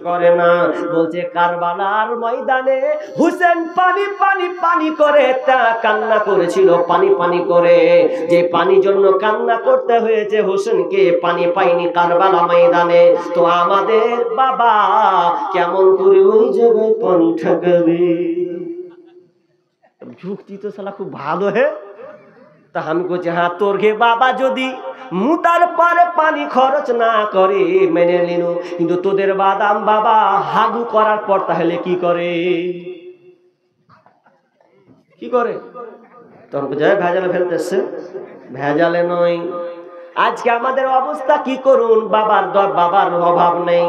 করে না। বলছে কারবালার ময়দানে হুসেন পানি পানি পানি করে তা কান্না করেছিল, পানি পানি করে। যে পানির জন্য কান্না করতে হয়েছে হোসেনকে, পানি পাইনি কারবালা ময়দানে। তো আমাদের বাবা কেমন করে ওই জায়গায় পানি ঠেকাবে? যুক্তি তো শালা খুব ভালো। হে তা আমি বলছি হ্যাঁ, তোর ঘে বাবা যদি মুতার পারে পানি খরচ না করে মেনে নিল, কিন্তু তোদের বাদাম বাবা হাগু করার পর তাহলে কি করে? কি করে? তখন যায় ভেজালে ফেলতেছে। ভেজালে নয়, আজকে আমাদের অবস্থা কি করুন। বাবার অভাব নেই,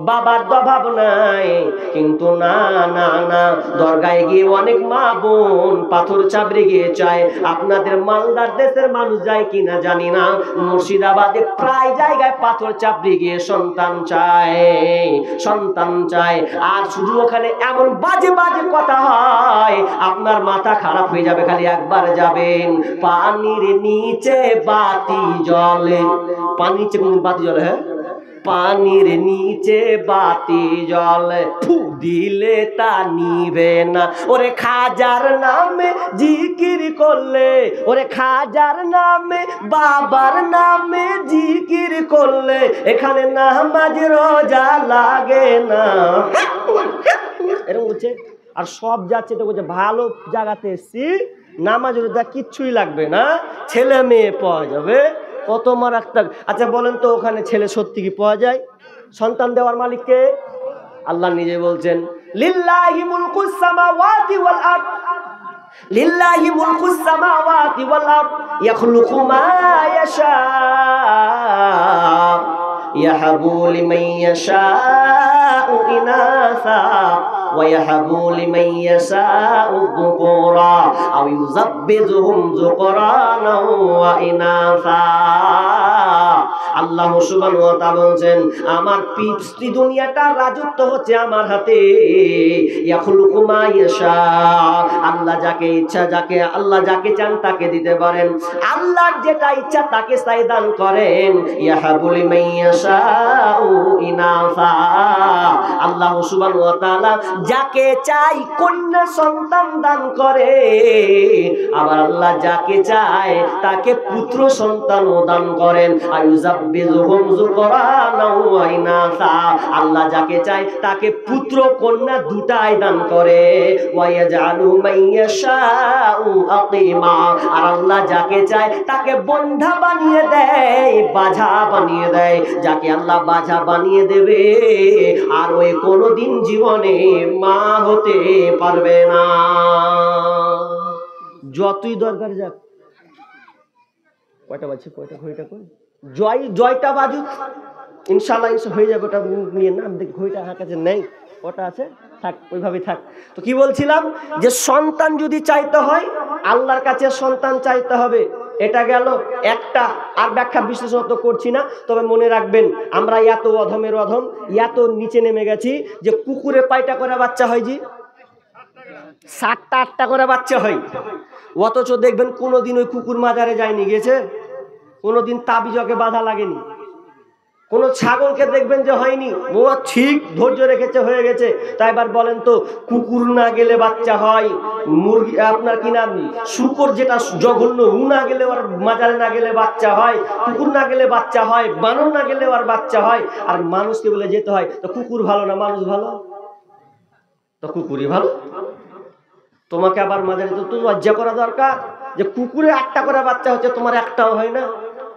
বাবার অভাব নাই, কিন্তু না না না, দরগায় গিয়ে অনেক মা বোন পাথর চাবড়ে গিয়ে চায়। আপনাদের মালদার দেশের মানুষ যায় কিনা জানি না, মুর্শিদাবাদে প্রায় জায়গায় পাথর চাবড়ে গিয়ে সন্তান চায়, সন্তান চায়। আর শুধু ওখানে এমন বাজে বাজে কথা হয়, আপনার মাথা খারাপ হয়ে যাবে। খালি একবার যাবেন, পানির নিচে বাতি জ্বলে, পানির নিচে কোন বাতি জ্বলে? হ্যাঁ, পানির নিচে বাতি জ্বলে, ফু দিলে তা নিবে না। ওরে খাজার নামে জিকির করলে, ওরে খাজার নামে বাবার নামে জিকির করলে, এখানে নামাজ রোজা লাগে না। এরকম বলছে। আর সব যাচ্ছে তো বলছে ভালো জায়গাতে এসছি, নামাজ রোজা কিচ্ছুই লাগবে না, ছেলে মেয়ে পাওয়া যাবে, কত মারাত্মক। আচ্ছা বলেন তো, ওখানে ছেলে সত্যি কি পাওয়া যায়? সন্তান দেওয়ার মালিক কে? আল্লাহ নিজে বলছেন লিল্লাহি মুলকুস সামাওয়াতি ওয়াল আরদ, লিল্লাহি মুলকুস সামাওয়াতি ওয়াল আরদ ইয়াখলুকু মা ইয়াশা ইয়াহাবু লিমান ইয়াশাউ ইনাসা ওয়া ইয়াহাবু লিমান ইয়াশাউ যুকুরা আও ইউযাব্বিজুহুম যুকরানা ওয়া ইনাসা। আল্লাহ সুবহানাহু ওয়া তাআলা বলেন আমার পৃথিবী দুনিয়াটা রাজত্ব হচ্ছে আমার হাতে। ইয়াখলুকু মা ইয়াশা, আল্লাহ যাকে ইচ্ছা, যাকে আল্লাহ যাকে চান তাকে দিতে পারেন। আল্লাহর যেটা ইচ্ছা তাকে তাই দান করেন। ইয়াহাবু লিমান ইয়াশাউ ইনাসা, আল্লাহ সুবহানাহু ওয়া তাআলা যাকে চাই কন্যা সন্তান দান করে, আবার আল্লাহ যাকে চায় তাকে পুত্র সন্তানও দান করেন। আয়ুযাব্বিজুহুম যুকরানা ওয়া ইনাসা, আল্লাহ যাকে চায় তাকে পুত্র কন্যা দুটাই দান করে। ওয়া ইয়াজআলু মান ইয়াশাউ আকিমা, আর আল্লাহ যাকে চায় তাকে বন্ধা বানিয়ে দেয়, বাঝা বানিয়ে দেয়। যাকে আল্লাহ বাঝা বানিয়ে দেবে আর ওই কোনোদিন জীবনে মা হতে পারবে না, যতই দরকার যাক। কয়টা বাজছে? কয়টা? ঘড়িটা কই? জয়টা বাজুক, ইনশাআল্লাহ হয়ে যাবে। ওটা নিয়ে না দেখি, ঘড়িটা আমার কাছে নেই, ওটা আছে, থাক ওইভাবেই থাক। তো কি বলছিলাম, যে সন্তান যদি চাইতে হয় আল্লাহর কাছে সন্তান চাইতে হবে। এটা গেল একটা। আর ব্যাখ্যা বিশ্লেষণ তো করছি না, তবে মনে রাখবেন আমরা এত অধমের অধম, এত নিচে নেমে গেছি যে কুকুরে পায়টা করে বাচ্চা হয়, জি 7টা 8টা করে বাচ্চা হয়। অথচ দেখবেন কোনোদিন ওই কুকুর মাজারে যায়নি, গেছে কোনোদিন তাবিজকে বাধা লাগেনি। কোন ছাগলকে দেখবেন যে হয়নি, ও ঠিক ধৈর্য রেখেছে, হয়ে গেছে। তাই এবার বলেন তো, কুকুর না গেলে বাচ্চা হয়, মুরগি আপনার কি নাম শুকর যেটা জঘন্য, উ না গেলে ওর মাজারে না গেলে বাচ্চা হয়, কুকুর না গেলে বাচ্চা হয়, বানর না গেলে ওর বাচ্চা হয়। আর মানুষকে বলে যেতে হয়, তো কুকুর ভালো না মানুষ ভালো? তো কুকুরই ভালো। তোমাকে আবার মাজারে তো লজ্জা করা দরকার যে কুকুরে 8টা করে বাচ্চা হচ্ছে, তোমার একটাও হয় না।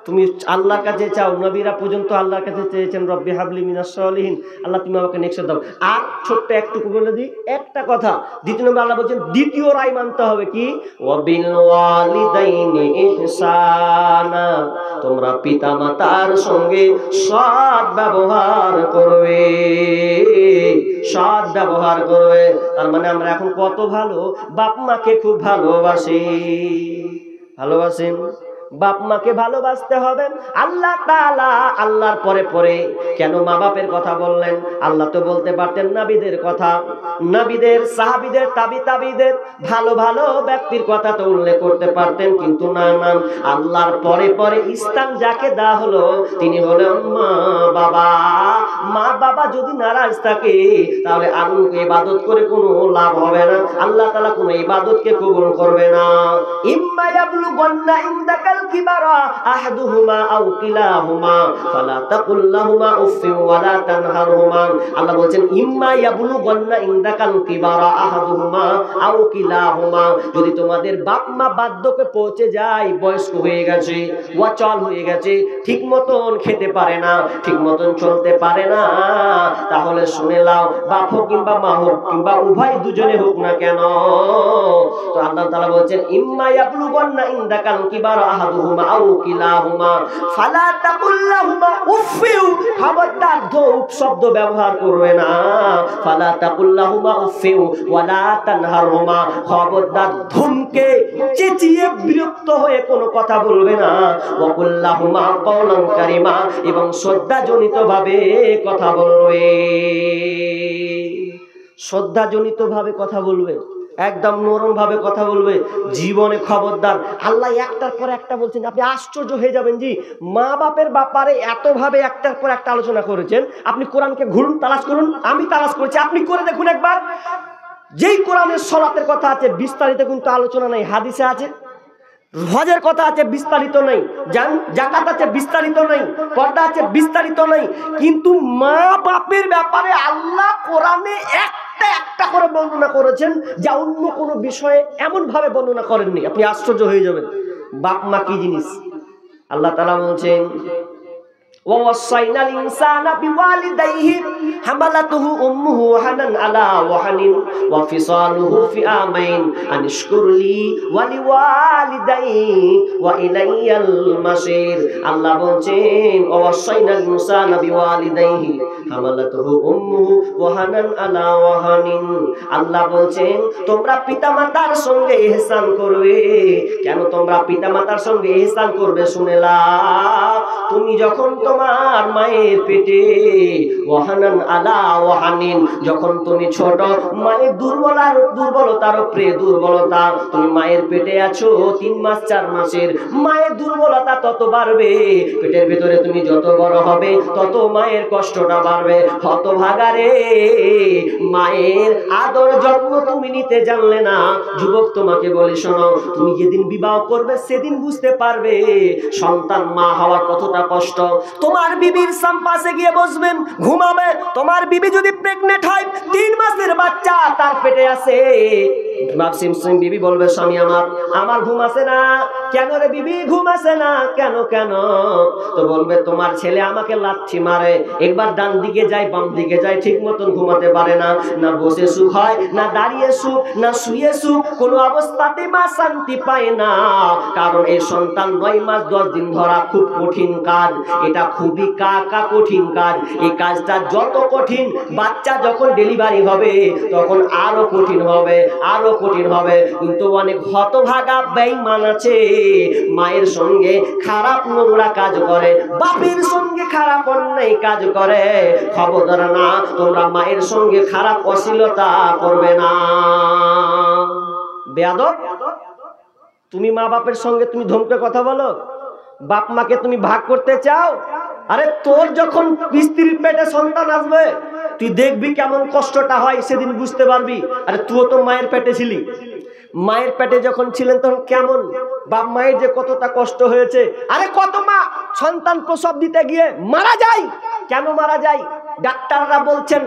তুমি আল্লাহর কাছে চাও, নবীরা পর্যন্ত আল্লাহর কাছে চেয়েছেন রব্বি হাবলি মিনাস সালিহিন, আল্লাহ তুমি আমাকে নেক্সট দাও। আর ছোট্ট একটুকু বলে দিই একটা কথা, দ্বিতীয় নম্বর আল্লাহ বলছেন দ্বিতীয় রায় মানতে হবে কি, ওয়াবিল ওয়ালিদাইনি ইহসানা, তোমরা পিতামাতার সঙ্গে সৎ ব্যবহার করবে, সৎ ব্যবহার করবে। তার মানে আমরা এখন কত ভালো, বাপ মাকে খুব ভালোবাসি, ভালোবাসেন? বাপ মাকে ভালোবাসতে হবে। আল্লাহ তাআলা আল্লাহর পরে পরে কেন মা বাপের কথা বললেন? আল্লাহ তো বলতে পারতেন নবীদের কথা, নবীদের, সাহাবীদের, তাবিঈদের ভালো ভালো ব্যক্তির কথা তো উল্লেখ করতে পারতেন, কিন্তু না, আল্লাহর পরে পরে স্থান যাকে দেওয়া হলো তিনি হলেন মা বাবা। মা বাবা যদি নারাজ থাকে তাহলে আল্লাহকে ইবাদত করে কোনো লাভ হবে না, আল্লাহ তাআলা কোনো ইবাদতকে কবুল করবে না। ইম্মা ইয়াবলুগান্না ইনদাকাল কিবারা আহাদুহুমা আও কিলাহুমা ফালা তাকুল লাহুমা উফফিন ওয়ালা তানহারহুমা। আল্লাহ বলেন ইম্মা ইয়াবলুগান্না ইনদাকাল কিবারা আহাদুহুমা আও কিলাহুমা, যদি তোমাদের বাপ মা বার্ধক্যে পৌঁছে যায়, বয়স্ক হয়ে গেছে, অচল হয়ে গেছে, ঠিক মতন খেতে পারে না, ঠিক মতন চলতে পারে না, তাহলে শুনে নাও, বাপ হোক কিংবা মা হোক কিংবা উভয় দুজনে হোক না কেন, তো আল্লাহ তাআলা বলেন ইম্মা ইয়াবলুগান্না ইনদাকাল কিবারা আহাদুহুমা আও কিলাহুমা ফালা তাকুল লাহুমা উফফিউ, খবরদার ধূপ শব্দ ব্যবহার করবে না, ফালা তাকুল লাহুমা উফফিউ ওয়ালা তানহারহুমা, খবরদার ধমকে চেঁচিয়ে বিরক্ত হয়ে কোনো কথা বলবে না, ওয়া কুল লাহুমা কাওলান কারীমা, এবং শ্রদ্ধাজনিত ভাবে কথা বলবে, শ্রদ্ধাজনিত ভাবে কথা বলবে, একদম নরম ভাবে কথা বলবে। জীবনে খবরদার, আল্লাহ একটার পর একটা বলছেন, আপনি আশ্চর্য হয়ে যাবেন, জি মা বাপের ব্যাপারে এত ভাবে একটার পর একটা আলোচনা করেছেন। আপনি কোরআনকে ঘুরুন, তালাশ করুন, আমি তালাশ করেছি, আপনি করে দেখুন একবার। যেই কোরআনের সলাতের কথা আছে বিস্তারিত কিন্তু আলোচনা নেই, হাদিসে আছে। হজের কথা আছে বিস্তারিত নেই, যাকাত আছে বিস্তারিত নেই, পর্দা আছে বিস্তারিত নেই, কিন্তু মা বাপের ব্যাপারে আল্লাহ কোরআনে একটা করে বর্ণনা করেছেন যা অন্য কোনো বিষয়ে এমন ভাবে বর্ণনা করেননি, আপনি আশ্চর্য হয়ে যাবেন। বাপ মা কি জিনিস? আল্লাহ তাআলা বলছেন ووصينا الإنسان بوالديه حملته أمه وهنا على وهن وفصاله في عامين أن اشكر لي ولوالديك وإلي المصير। আল্লাহ বলছেন ووصينا الإنسان بوالديه حملته أمه وهنا على وهن। আল্লাহ বলছেন তোমরা পিতামাতার সঙ্গে ইহসান করবে। কেন তোমরা পিতামাতার সঙ্গে ইহসান করবে? শুনে নাও, তুমি যখন তোমার মায়ের পেটে ওয়াহানান আলা ওয়াহানিন, যখন তুমি ছোট, মায়ের দুর্বলতার উপরে দুর্বলতা, তুমি মায়ের পেটে আছো 3 মাস 4 মাসের, মায়ের দুর্বলতা তত বাড়বে, পেটের ভিতরে তুমি যত বড় হবে তত মায়ের কষ্টটা বাড়বে। হতভাগারে, মায়ের আদর যত্ন তুমি নিতে জানলে না। যুবক তোমাকে বলি শোনো, তুমি যেদিন বিবাহ করবে সেদিন বুঝতে পারবে সন্তান মা হওয়া কতটা কষ্ট। তোমার বিবির পাশে গিয়ে বসবেন, ঘুমাবে। তোমার বিবি যদি প্রেগনেন্ট হয়, 3 মাসের বাচ্চা তার পেটে আছে, বিবি বলবে স্বামী আমার ঘুম আসে না। কেন রে বিবি ঘুম আসে না? কেন তো বলবে তোমার ছেলে আমাকে লাথি মারে, একবার ডান দিকে যায় বাম দিকে যায়, ঠিক মতন ঘুমাতে পারে না, না বসে সুখ হয়, না দাঁড়িয়ে সুখ, না শুয়ে সুখ, কোনো অবস্থাতে মা শান্তি পায় না। কারণ এই সন্তান 9 মাস 10 দিন ধরা খুব কঠিন কাজ, এটা খুবই কঠিন কাজ। এই কাজটা যত কঠিন, বাচ্চা যখন ডেলিভারি হবে তখন আরো কঠিন হবে, আরো কঠিন হবে। কিন্তু অনেক হতভাগা বেঈমান আছে, মায়ের সঙ্গে খারাপ নোংরা কাজ করে, বাপের সঙ্গে খারাপ অন্যায় কাজ করে। খবরদার না, তোমরা মায়ের সঙ্গে খারাপ অশ্লীলতা করবে না। বেয়াদব, তুমি মা বাপের সঙ্গে তুমি ধমকে কথা বলো, বাপ মাকে তুমি ভাগ করতে চাও। আরে তোর যখন স্ত্রীর পেটে সন্তান আসবে তুই দেখবি কেমন কষ্টটা হয়, সেদিন বুঝতে পারবি। আরে তুইও তো মায়ের পেটে ছিলি, মায়ের পেটে যখন ছিলেন তখন কেমন বাপ মায়ের যে কতটা কষ্ট হয়েছে। আরে কত মা সন্তান প্রসব দিতে গিয়ে মারা যায়। কেন মারা যায়? ডাক্তাররা বলছেন,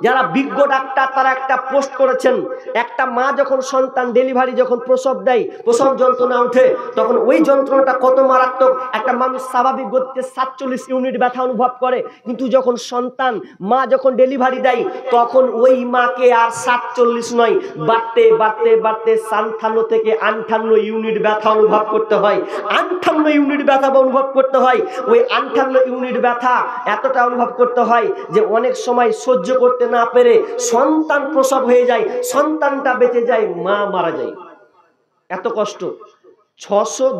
যারা বিজ্ঞ ডাক্তার তারা একটা পোস্ট করেছেন, একটা মা যখন সন্তান ডেলিভারি যখন প্রসব দেয়, প্রসব যন্ত্রণা উঠে, তখন ওই যন্ত্রণাটা কত মারাত্মক। একটা মানুষ স্বাভাবিক গতিতে 47 ইউনিট ব্যথা অনুভব করে, কিন্তু যখন সন্তান মা যখন ডেলিভারি দেয় তখন ওই মাকে আর 47 নয়, বাড়তে বাড়তে বাড়তে 57 থেকে 58 ইউনিট ব্যথা অনুভব করতে হয়। 58 ইউনিট ব্যথা অনুভব করতে হয়। ওই 58 ইউনিট ব্যথা এতটা অনুভব করতে হয় যে অনেক সময় সহ্য করতে না পেরে সন্তান প্রসব হয়ে যায়, সন্তানটা বেঁচে যায়, মা মারা যায়। এত কষ্ট।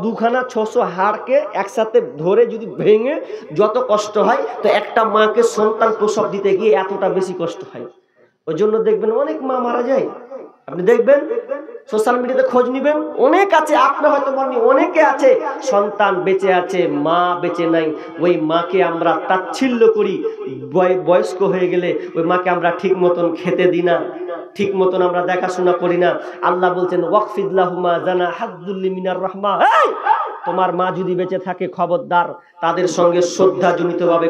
দুখানা 600 হাড়কে একসাথে ধরে যদি ভেঙে যত কষ্ট হয়, তো একটা মাকে সন্তান প্রসব দিতে গিয়ে এতটা বেশি কষ্ট হয়। ওই জন্য দেখবেন অনেক মা মারা যায়। আপনি দেখবেন সোশ্যাল মিডিয়াতে খোঁজ নিবেন, অনেক আছে, আপনার হয়তো মনে অনেকে আছে সন্তান বেঁচে আছে, মা বেঁচে নাই। ওই মাকে আমরা তাচ্ছিল্য করি, বয়স্ক হয়ে গেলে ওই মাকে আমরা ঠিক মতন খেতে দিই না, ঠিক মতন আমরা দেখাশোনা করি না। আল্লাহ বলছেন ওয়াকফিদ লাহুমা জানাহাযযুল্লি মিনার রাহমা, তোমার মা যদি বেঁচে থাকে খবরদার তাদের সঙ্গে শ্রদ্ধাজনিতভাবে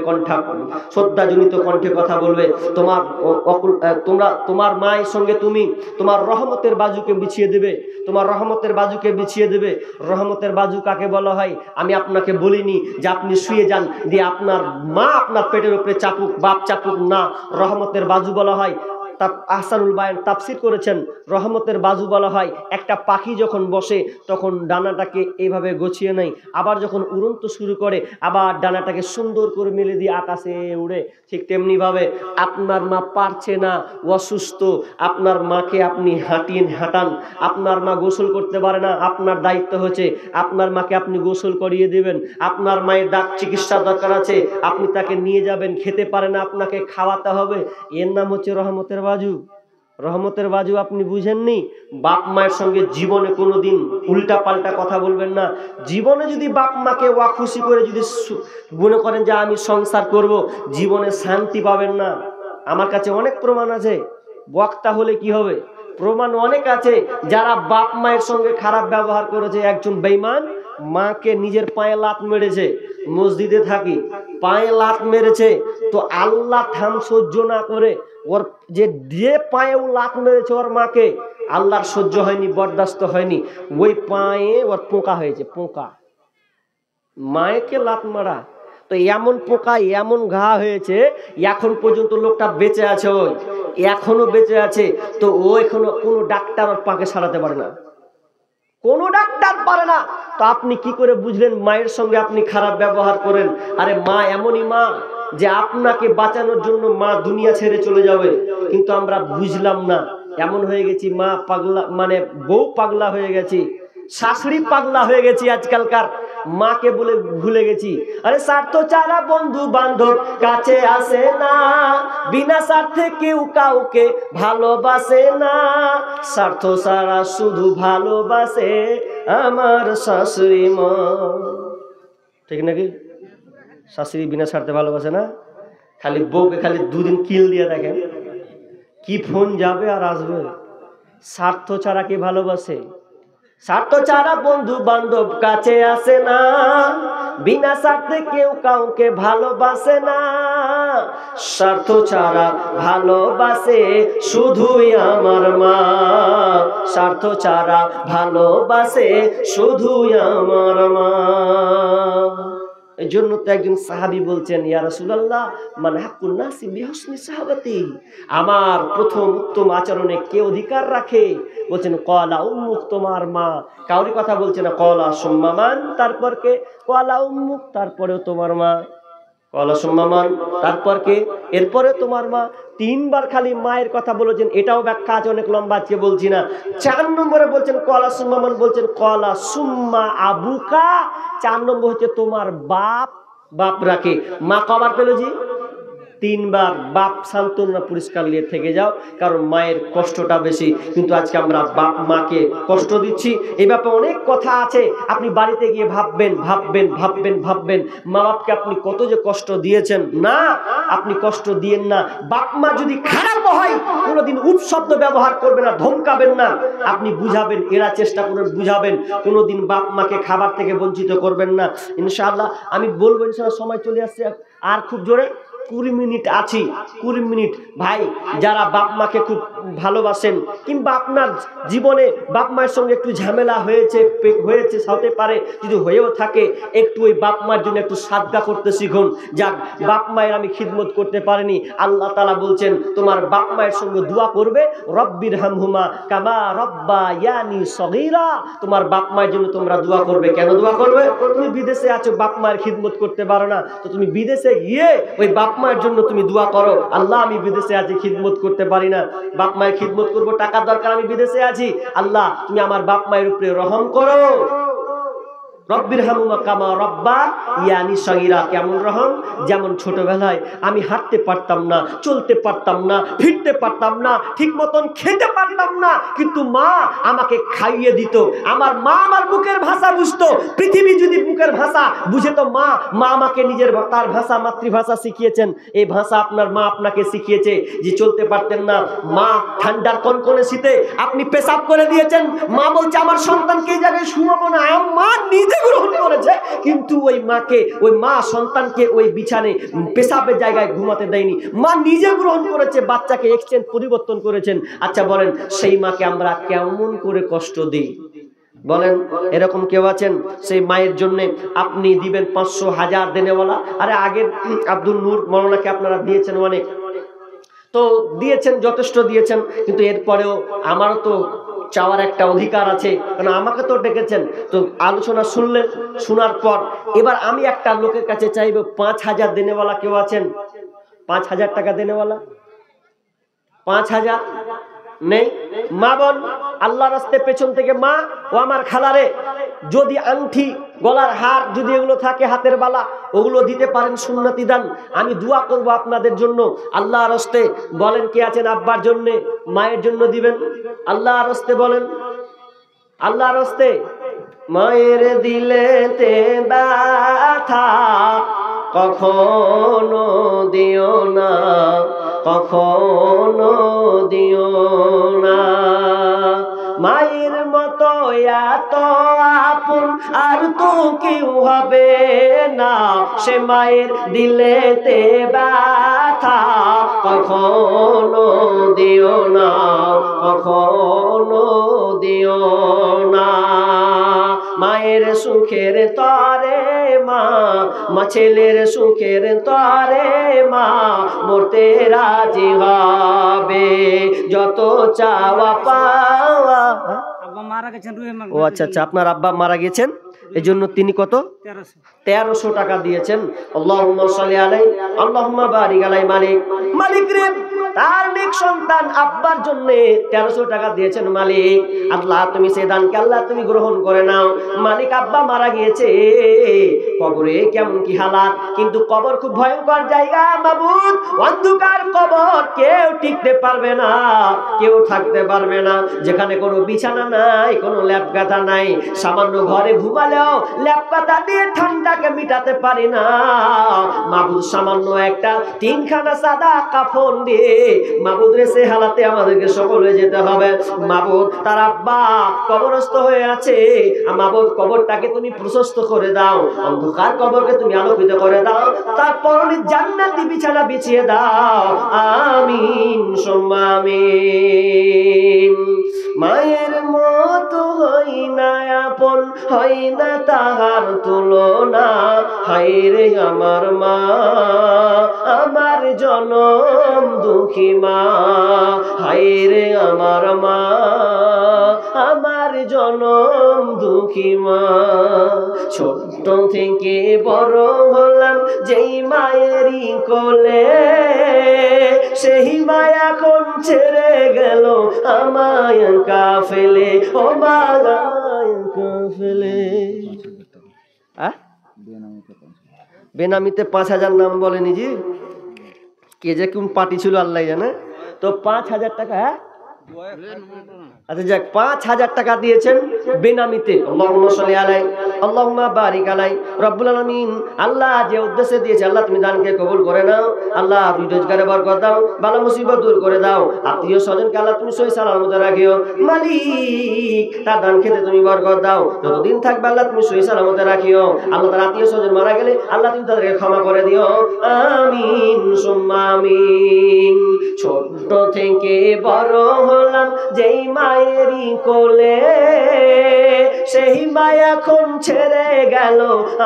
শ্রদ্ধাজনিত কণ্ঠে কথা বলবে। তোমার মায়ের সঙ্গে তুমি তোমার রহমতের বাজুকে বিছিয়ে দেবে, তোমার রহমতের বাজুকে বিছিয়ে দেবে। রহমতের বাজু কাকে বলা হয় আমি আপনাকে বলিনি যে আপনি শুয়ে যান দিয়ে আপনার মা আপনার পেটের উপরে চাপুক, বাপ চাপুক না। রহমতের বাজু বলা হয়, আহসানুল বায়ান তাফসীর করেছেন, রহমতের বাজু বলা হয় একটা পাখি যখন বসে তখন ডানাটাকে এইভাবে গছিয়ে নেয়, আবার যখন উড়ন্ত শুরু করে আবার ডানাটাকে সুন্দর করে মেলে দিয়ে আকাশে উড়ে। ঠিক তেমনি ভাবে আপনার মা পারছে না, অসুস্থ, আপনার মাকে আপনি হাঁটান। আপনার মা গোসল করতে পারে না, আপনার দায়িত্ব হচ্ছে আপনার মাকে আপনি গোসল করিয়ে দেবেন। আপনার মায়ের চিকিৎসার দরকার আছে, আপনি তাকে নিয়ে যাবেন। খেতে পারে না, আপনাকে খাওয়াতে হবে। এর নাম হচ্ছে রহমতের বাজু। রহমতের বাজু আপনি বুঝেননি? বাপ মায়ের সঙ্গে জীবনে কোনোদিন উল্টা পাল্টা কথা বলবেন না। জীবনে যদি বাপ মাকে খুশি করে যদি মনে করেন যে আমি সংসার করব, জীবনে শান্তি পাবেন না। আমার কাছে অনেক প্রমাণ আছে, বক্তা হলে কি হবে, প্রমাণ অনেক আছে যারা বাপ মায়ের সঙ্গে খারাপ ব্যবহার করেছে। একজন বেঈমান মাকে নিজের পায়ে লাত মেরেছে, মসজিদে থাকি, পায়ে লাত মেরেছে, তো আল্লাহ থাম সহ্য না করে ওর যে পায়েও লাত মেরেছে ওর মাকে, আল্লাহর সহ্য হয়নি, বরদাস্ত হয়নি, ওই পায়ে ওর পোকা হয়েছে। পোকা, মায়েকে লাত মারা, তো এমন পোকা এমন ঘা হয়েছে, এখন পর্যন্ত লোকটা বেঁচে আছে, ওই এখনো বেঁচে আছে। তো ও এখনো কোনো ডাক্তার ওর পাকে সারাতে পারে না, কোনো ডাক্তার পারে না। তো আপনি কি করে বুঝলেন মায়ের সঙ্গে আপনি খারাপ ব্যবহার করেন? আরে মা এমনই মা যে আপনাকে বাঁচানোর জন্য মা দুনিয়া ছেড়ে চলে যাবে, কিন্তু আমরা বুঝলাম না। এমন হয়ে গেছি মা পাগলা, মানে বউ পাগলা হয়ে গেছি, শাশুড়ি পাগলা হয়ে গেছি আজকালকার, মাকে বলে ভুলে গেছি। আরে স্বার্থ ছাড়া বন্ধু বান্ধব কাছে আসে না, বিনা স্বার্থে কেউ কাউকে ভালোবাসে না, স্বার্থ ছাড়া শুধু ভালোবাসে আমার শাশুড়ি মা। ঠিক নাকি? শাশুড়ি বিনা স্বার্থে ভালোবাসে না, খালি বউকে খালি দুদিন কিল দিয়ে দেখেন কি ফোন যাবে আর আসবে। স্বার্থ ছাড়া কে ভালোবাসে? স্বার্থ ছাড়া বন্ধু বান্ধব কাছে আসে না, বিনা স্বার্থে কেউ কাউকে ভালোবাসে না, স্বার্থ ছাড়া ভালোবাসে শুধুই আমার মা, স্বার্থ ছাড়া ভালোবাসে শুধুই আমার মা। এই জন্য তো একজন সাহাবী বলছেন, ইয়া রাসূলুল্লাহ মান হাক্কুন নাসি বিহুসনি সাহাবাতি, আমার প্রথম উত্তম আচরণে কে অধিকার রাখে? বলছেন ক্বালা উম্মুক, তোমার মা। কাউরি কথা বলছে না, ক্বালা সুম্মা মান, তারপর কে? ক্বালা উম্মুক, তারপরেও তোমার মা। ক্বালা সুম্মা মান, তারপর কে? এরপরে তোমার মা। তিনবার খালি মায়ের কথা বলেছেন। এটাও ব্যাখ্যা আছে, অনেক লম্বা, আজকে বলছি না। 4 নম্বরে বলছেন ক্বালা সুম্মা মান, বলছেন ক্বালা সুম্মা আবুকা। 4 নম্বর হচ্ছে তোমার বাপ। বাপ রাখে। মা কবার পেল জি? 3 বার। বাপ সান্ত্বনা পুরস্কার নিয়ে থেকে যাও, কারণ মায়ের কষ্টটা বেশি। কিন্তু আজকে আমরা বাপ মাকে কষ্ট দিচ্ছি। এই ব্যাপারে অনেক কথা আছে, আপনি বাড়িতে গিয়ে ভাববেন ভাববেন ভাববেন ভাববেন মা বাপকে আপনি কত যে কষ্ট দিয়েছেন। না, আপনি কষ্ট দিয়েন না। বাপ মা যদি খারাপ হয় কোনোদিন উপশব্দ ব্যবহার করবেন না, ধমকাবেন না, আপনি বুঝাবেন, এরা চেষ্টা করবেন বুঝাবেন। কোনোদিন বাপ মাকে খাবার থেকে বঞ্চিত করবেন না। ইনশাআল্লাহ আমি বলবো, ইনশাআল্লাহ সময় চলে আসছে, আর খুব জোরে 20 মিনিট আছি, 20 মিনিট। ভাই যারা বাপ মাকে খুব ভালোবাসেন, কিংবা আপনার জীবনে বাপ মায়ের সঙ্গে একটু ঝামেলা হয়েছে হতে পারে, যদি হয়েও থাকে, একটু ওই বাপ মায়ের জন্য একটু সাদকা করতে শিখুন। যাক, বাপ মায়ের আমি খিদমত করতে পারিনি, আল্লাহ তাআলা বলছেন তোমার বাপ মায়ের সঙ্গে দোয়া করবে, রব্বির হামহুমা কামা রব্বায়ানি সগীরা। তোমার বাপ মায়ের জন্য তোমরা দোয়া করবে। কেন দোয়া করবে? তুমি বিদেশে আছো, বাপ মায়ের খিদমত করতে পারো না, তো তুমি বিদেশে গিয়ে ওই বাপ মায়ের জন্য তুমি দোয়া করো, আল্লাহ আমি বিদেশে আছি, খিদমত করতে পারি না, বাপ মায়ের খিদমত করবো, টাকার দরকার, আমি বিদেশে আছি, আল্লাহ তুমি আমার বাপ মায়ের উপরে রহম করো। রব্বিরহামহুমা কামা রব্বায়ানি সগীরা। কেমন রহম? যেমন ছোটবেলায় আমি হাঁটতে পারতাম না, চলতে পারতাম না, ফিরতে পারতাম না, ঠিক মতন খেতে পারতাম না, কিন্তু মা আমাকে খাইয়ে দিত। আমার মা আমার বুকের ভাষা বুঝতো। পৃথিবী যদি বুকের ভাষা বুঝে তো মা আমাকে নিজের তার ভাষা, মাতৃভাষা শিখিয়েছেন। এই ভাষা আপনার মা আপনাকে শিখিয়েছে। যে চলতে পারতেন না, মা ঠান্ডার কনকনে শীতে আপনি পেশাব করে দিয়েছেন, মা বলছে আমার সন্তানকে এই জায়গায় শুয়াবো না, মা নিজে গ্রহণ করেছে, কিন্তু ওই মাকে, ওই মা সন্তানকে ওই বিছানে পেশাবের জায়গায় ঘুমাতে দেয়নি, মা নিজে গ্রহণ করেছে, বাচ্চাকে এক্সচেঞ্জ পরিবর্তন করেছেন। আচ্ছা বলেন, সেই মাকে আমরা কেমন করে কষ্ট দিই? বলেন, এরকম কেউ আছেন? সেই মায়ের জন্য আপনি দিবেন 500 1000 দেনেওয়ালা। আরে আগের আব্দুল নূর মৌলানাকে আপনারা দিয়েছেন অনেক, তো দিয়েছেন, যথেষ্ট দিয়েছেন, কিন্তু এরপরেও আমারও তো চাওয়ার একটা অধিকার আছে, কারণ আমাকে তো ডেকেছেন। তো আলোচনা শুনলেন, শোনার পর এবার আমি একটা লোকের কাছে চাইব 5000 দেনেওয়ালা কেউ আছেন? 5000 টাকা দেনেওয়ালা? 5000 নেই? মা বোন, আল্লাহ রাস্তায় পেছন থেকে মা ও আমার খালারে যদি আংটি, গলার হার যদি এগুলো থাকে, হাতের বালা, ওগুলো দিতে পারেন, সুন্নতি দান। আমি দোয়া করব আপনাদের জন্য। আল্লাহ রাস্তায় বলেন, কে আছেন আব্বার জন্য, মায়ের জন্য দিবেন? আল্লাহ রাস্তায় বলেন, আল্লাহ রাস্তায়। মায়ের দিলেতে ব্যথা কখনো দিও না, কখনো দিও না। মায়ের মতো এত আপন আর তো কেউ হবে না, সে মায়ের দিলেতে ব্যথা কখনো দিও না, কখনো দিও না। মায়ের সুখের তরে মা, ছেলের সুখের তরে মা মরতে রাজি হবে, যত চাওয়া পাওয়া। ও আচ্ছা আচ্ছা, আপনার আব্বা মারা গেছেন, এই জন্য তিনি কত? 1300 টাকা দিয়েছেন। আল্লাহুম্মা সাল্লি আলাইহি, আল্লাহুম্মা বারিক আলাইহি। মালিক, মালিক রে, তার নেক সন্তান আব্বার জন্য 1300 টাকা দিয়েছেন। মালিক, আল্লাহ তুমি সেই দানকে আল্লাহ তুমি গ্রহণ করে নাও। মালিক, আব্বা মারা গিয়েছে, কবরে কেমন কি হালাত, কিন্তু কবর খুব ভয়ঙ্কর জায়গা মাবুদ, অন্ধকার কবর, কেউ টিকতে পারবে না, কেউ থাকতে পারবে না, যেখানে কোনো বিছানা নাই, কোনো ল্যাপ গাথা নাই, সামান্য ঘরে ঘুমালেও ল্যাপ গাথা দিয়ে ঠান্ডাকে মিটাতে পারি না মাবুদ। সামান্য একটা 3খানা সাদা কাফন দিয়ে মাবুদ রে সে হালাতে আমাদেরকে সকলে যেতে হবে মাবুদ। তার আব্বা কবরস্থ হয়ে আছে, মাবুদ কবরটাকে তুমি প্রশস্ত করে দাও, অন্ধকার কবরকে তুমি আলোকিত করে দাও, তার পরনে জান্নাতি বিছানা বিছিয়ে দাও। আমিন সুম্মা আমিন। মায়ের মতো হই না আপন, হই না তাহার তুলনা, হায়রে আমার মা, আমার জনম দুঃখী মা, হায়রে আমার মা, আমার জনম দুঃখী মা। ছোট থেকে বড় হলাম যেই মায়েরই কোলে, সেই মা এখন ছেড়ে গেল আমায় কাফেলে, ও মা আমায় কাফেলে। বেনামিতে 5000 নাম বলেনি জি, কে যে কোন পার্টি ছিল আল্লাহ জানে। তো 5000 টাকা, হ্যাঁ আচ্ছা যাক, 5000 টাকা দিয়েছেন বেনামিতে। আল্লাহুম্মা সাল্লি আলাইহি, আল্লাহুম্মা বারিক আলাইহি। রব্বুল আলামিন, আল্লাহ যে উদ্দেশ্যে দিয়েছে আল্লাহ তুমি দানকে কবুল করে নাও। আল্লাহ তুমি রোজগারে বরকত দাও, বালা মুসিবত দূর করে দাও, আত্মীয় স্বজনকে আল্লাহ তুমি সহি সালামতে রাখিও। মালিক, তার দান খেতে তুমি বরকত দাও, যতদিন থাকবে আল্লাহ তুমি সহি সালামতে রাখিও। আল্লাহ তার আত্মীয় স্বজন মারা গেলে আল্লাহ তুমি তাদেরকে ক্ষমা করে দিও। আমিন সুম্মা আমিন। ছোট থেকে বড় হলাম যেই মায়েরই কোলে, সেই মা এখন ছেড়ে গেল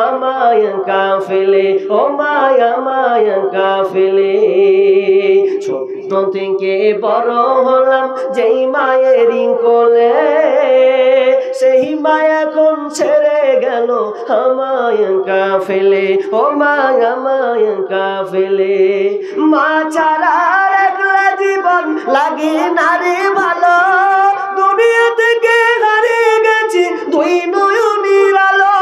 আমায় কাফেলে, ও মায় আমায় কাফেলে। ছোট থেকে বড় হলাম যেই মায়েরই কোলে, সেই মা এখন ছেড়ে গেল আমায় কাফেলে, ও মায় আমায় কাফেলে। মা ছাড়া একলা জীবন লাগে না রে ভালো, দুনিয়া থেকে হারিয়ে গেছি দুই নয়নের আলো।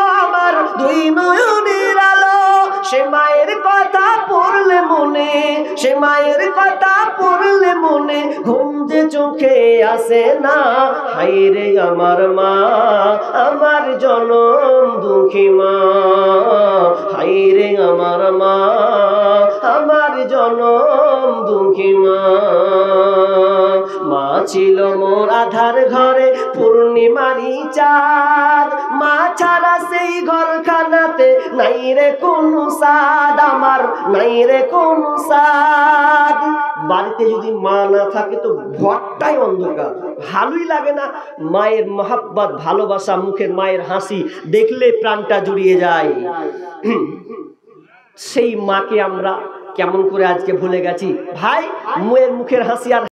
মনে, সে মায়ের কথা পড়লে মনে ঘুম যে চোখে আসে না। হায়রে আমার মা, আমার জনম দুঃখী মা। হায়রে আমার মা, আমার জনম দুঃখী মা। মা ছিল মোর আধার ঘরে পূর্ণিমারি চাঁদ, মা ছাড়া সেই ঘরখানাতে নাই রে কোনো সাদ, আমার নাই রে কোনো সাদ। বাড়িতে যদি মা না থাকে তো ঘরটাই অন্ধকার, ভালোই লাগে না। মায়ের মহাব্বত, ভালোবাসা, মুখের মায়ের হাসি দেখলে প্রাণটা জুড়িয়ে যায়। সেই মাকে আমরা কেমন করে আজকে ভুলে গেছি ভাই। মুখের হাসি আর